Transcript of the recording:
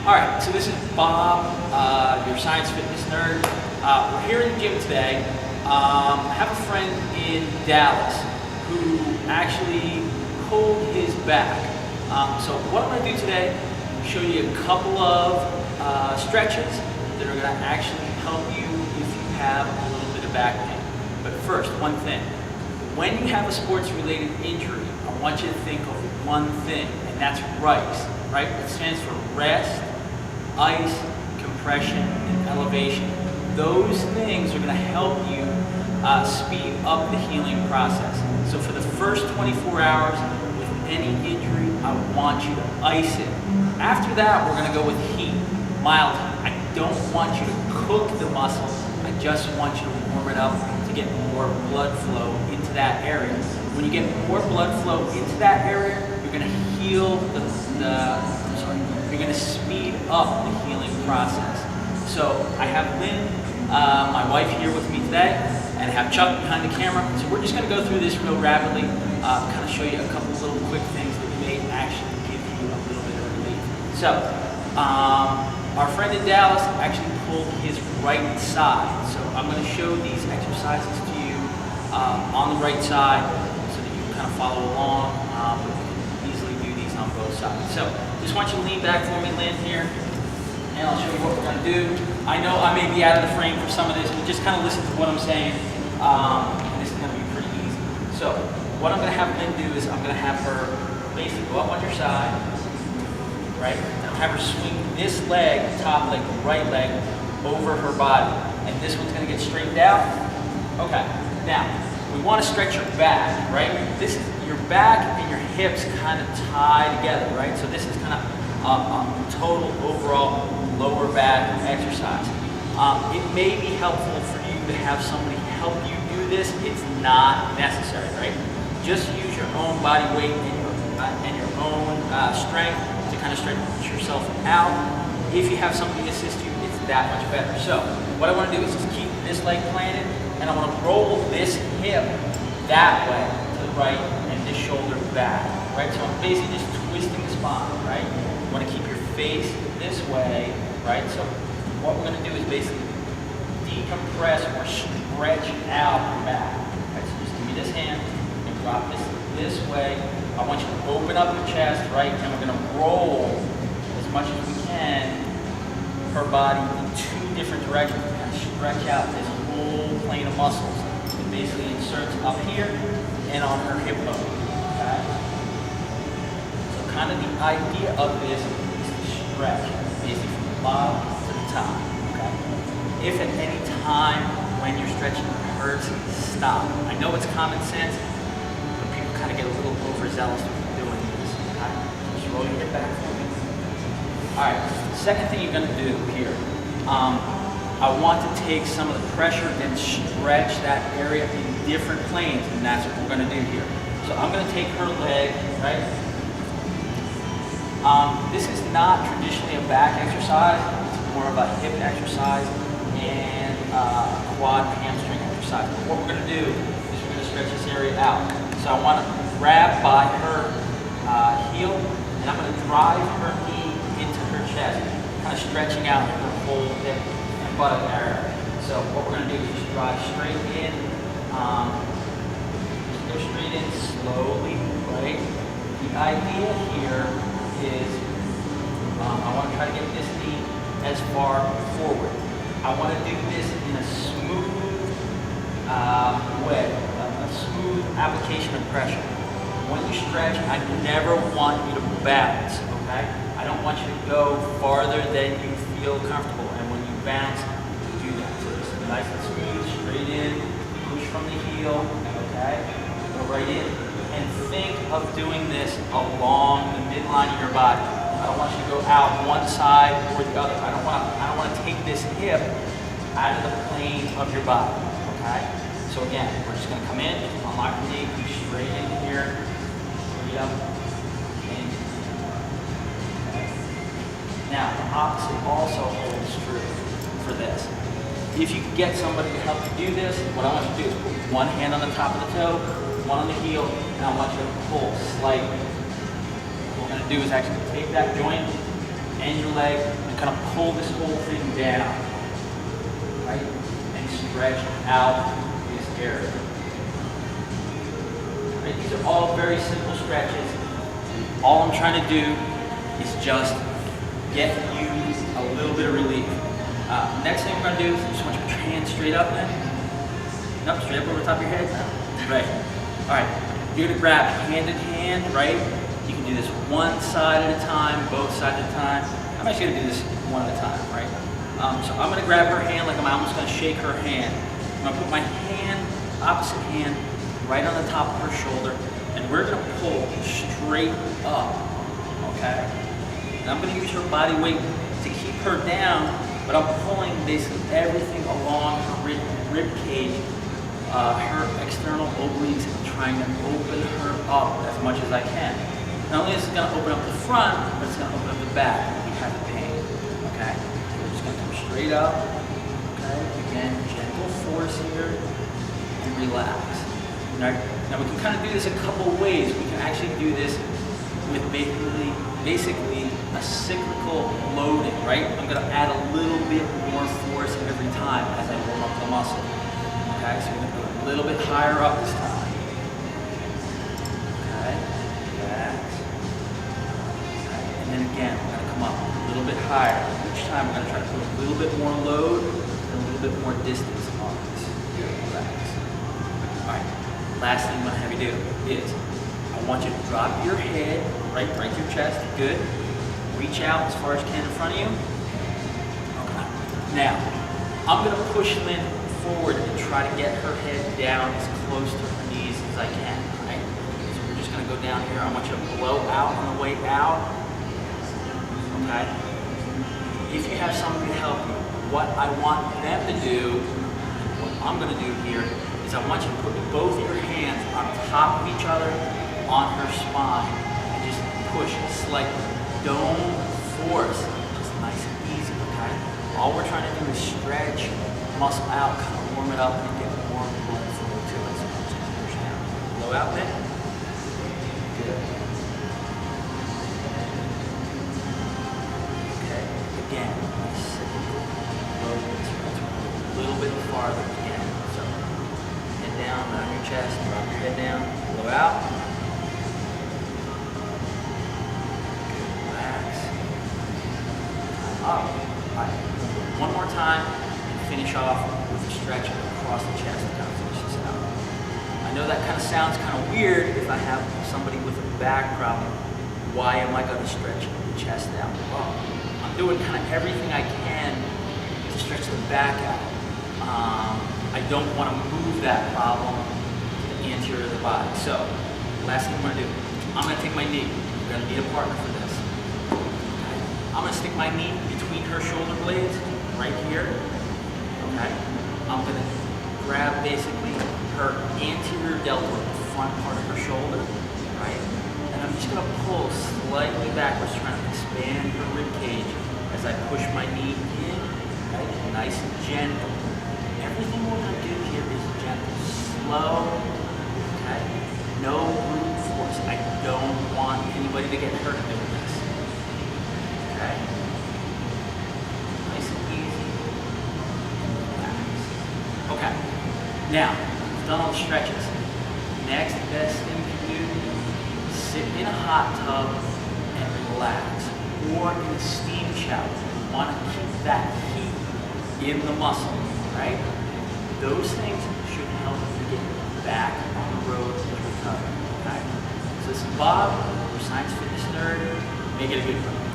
All right, so this is Bob, your science fitness nerd. We're here in the gym today. I have a friend in Dallas who actually pulled his back. So what I'm going to do today, show you a couple of stretches that are going to actually help you if you have a little bit of back pain. But first, one thing. When you have a sports-related injury, I want you to think of one thing, and that's RICE, right? It stands for rest, ice, compression, and elevation. Those things are going to help you speed up the healing process. So for the first 24 hours with any injury, I want you to ice it. After that, we're going to go with heat, mild heat. I don't want you to cook the muscle. I just want you to warm it up to get more blood flow into that area. When you get more blood flow into that area, you're going to heal you're going to speed up the healing process. So I have Lynn, my wife, here with me today, and I have Chuck behind the camera. So we're just going to go through this real rapidly, kind of show you a couple little quick things that may actually give you a little bit of relief. So our friend in Dallas actually pulled his right side. So I'm going to show these exercises to you on the right side so that you can kind of follow along. But you can easily do these on both sides. So just want you to lean back for me, Lynn, here, and I'll show you what we're going to do. I know I may be out of the frame for some of this, but just kind of listen to what I'm saying, and this is going to be pretty easy. So what I'm going to have Lynn do is I'm going to have her basically go up on your side, right? And I'll have her swing this leg, top leg, the right leg, over her body, and this one's going to get straightened out. Okay, now we want to stretch your back, right? This is your back and your hips kind of tie together, right? So this is kind of a total overall lower back exercise. It may be helpful for you to have somebody help you do this. It's not necessary, right? Just use your own body weight and your own strength to kind of stretch yourself out. If you have somebody to assist you, it's that much better. So what I want to do is just keep this leg planted, and I want to roll this hip that way to the right and this shoulder back, right? So I'm basically just twisting the spine, right? You want to keep your face this way, right? So what we're going to do is basically decompress or stretch out your back. Right? So just give me this hand and drop this way. I want you to open up your chest, right? And we're going to roll as much as we can her body in two different directions and stretch out this whole plane of muscles. It basically inserts up here and on her hip bone. Okay? So kind of the idea of this is to stretch basically from the bottom to the top. Okay? If at any time when you're stretching hurts, stop. I know it's common sense, but people kind of get a little overzealous with doing this. Okay? Just roll your hip back for me. All right, second thing you're going to do here, I want to take some of the pressure and stretch that area in different planes, and that's what we're going to do here. So I'm going to take her leg, right? This is not traditionally a back exercise. It's more of a hip exercise and quad and hamstring exercise. But what we're going to do is we're going to stretch this area out. So I want to grab by her heel, and I'm going to drive her knee into her chest, kind of stretching out her whole hip and buttock area. So what we're going to do is just drive straight in, just go straight in slowly, right? The idea here is I want to try to get this knee as far forward. I want to do this in a smooth way, a smooth application of pressure. When you stretch, I never want you to bounce, okay? I don't want you to go farther than you feel comfortable, and when you bounce, do that. So just nice and smooth, straight in, push from the heel, okay? Go right in, and think of doing this along the midline of your body. I don't want you to go out one side or the other. I don't want to take this hip out of the plane of your body, okay? So again, we're just going to come in, unlock the knee, push straight in here, straight up, in. Okay. Now, the opposite also holds true for this. If you can get somebody to help you do this, what I want you to do is put one hand on the top of the toe, one on the heel, and I want you to pull slightly. What we're going to do is actually take that joint bend your leg and kind of pull this whole thing down, right? And stretch out this area. Right? These are all very simple stretches. All I'm trying to do is just get you a little bit of relief. Next thing we're going to do is I just want you to put your hands straight up then. Nope, straight up over the top of your head. Right. All right. You're going to grab hand in hand, right? You can do this one side at a time, both sides at a time. I'm actually going to do this one at a time, right? So I'm going to grab her hand like I'm almost going to shake her hand. I'm going to put my hand, opposite hand, right on the top of her shoulder, and we're going to pull straight up, okay? And I'm going to use her body weight to keep her down, but I'm pulling basically everything along her rib cage, her external obliques, and trying to open her up as much as I can. Not only is it going to open up the front, but it's going to open up the back if you have the pain, okay? So we're just going to come straight up, okay? Again, gentle force here, and relax. Right? Now we can kind of do this a couple ways. We can actually do this with basically a cyclical loading, right? I'm going to add a little bit more force every time as I warm up the muscle. Okay, so we're going to go a little bit higher up this time. Okay, relax. Okay. And then again, we're going to come up a little bit higher. Each time we're going to try to put a little bit more load and a little bit more distance on this. Relax. All right, last thing I'm going to have you do is I want you to drop your head right to your chest. Good. Reach out as far as you can in front of you. Okay. Now, I'm going to push Lynn forward and try to get her head down as close to her knees as I can. Right? So we're just going to go down here. I want you to blow out on the way out. Okay. If you have somebody to help you, what I want them to do, what I'm going to do here, is I want you to put both your hands on top of each other on her spine and just push slightly. Don't force. Just nice and easy, okay? All we're trying to do is stretch, muscle out, kind of warm it up, and get more blood flow to it. So I'm just going to push down. Blow out there. Good. Okay. Again, blow a little bit farther again. So head down, on your chest, drop your head down, blow out. Up. Right. One more time, and finish off with a stretch across the chest to kind of finish this out. I know that kind of sounds kind of weird if I have somebody with a back problem. Why am I going to stretch the chest out? Well, I'm doing kind of everything I can to stretch the back out. I don't want to move that problem to the anterior of the body. So, last thing I'm going to do, I'm going to take my knee. We're going to need a partner for this. I'm going to stick my knee between her shoulder blades, right here, okay? I'm going to grab basically her anterior deltoid, the front part of her shoulder, right? And I'm just going to pull slightly backwards, trying to expand her rib cage as I push my knee in, right? Nice and gentle. Everything we're going to do here is gentle, slow, okay? No brute force. I don't want anybody to get hurt doing this. Okay. Nice and easy. Relax. Okay. Now, we've done all the stretches. Next best thing you can do is sit in a hot tub and relax. Or in a steam shower. You want to keep that heat in the muscle, right? Those things should help you get back on the road to recovery. Okay? So this is Bob, your science fitness nerd. Make it a good one.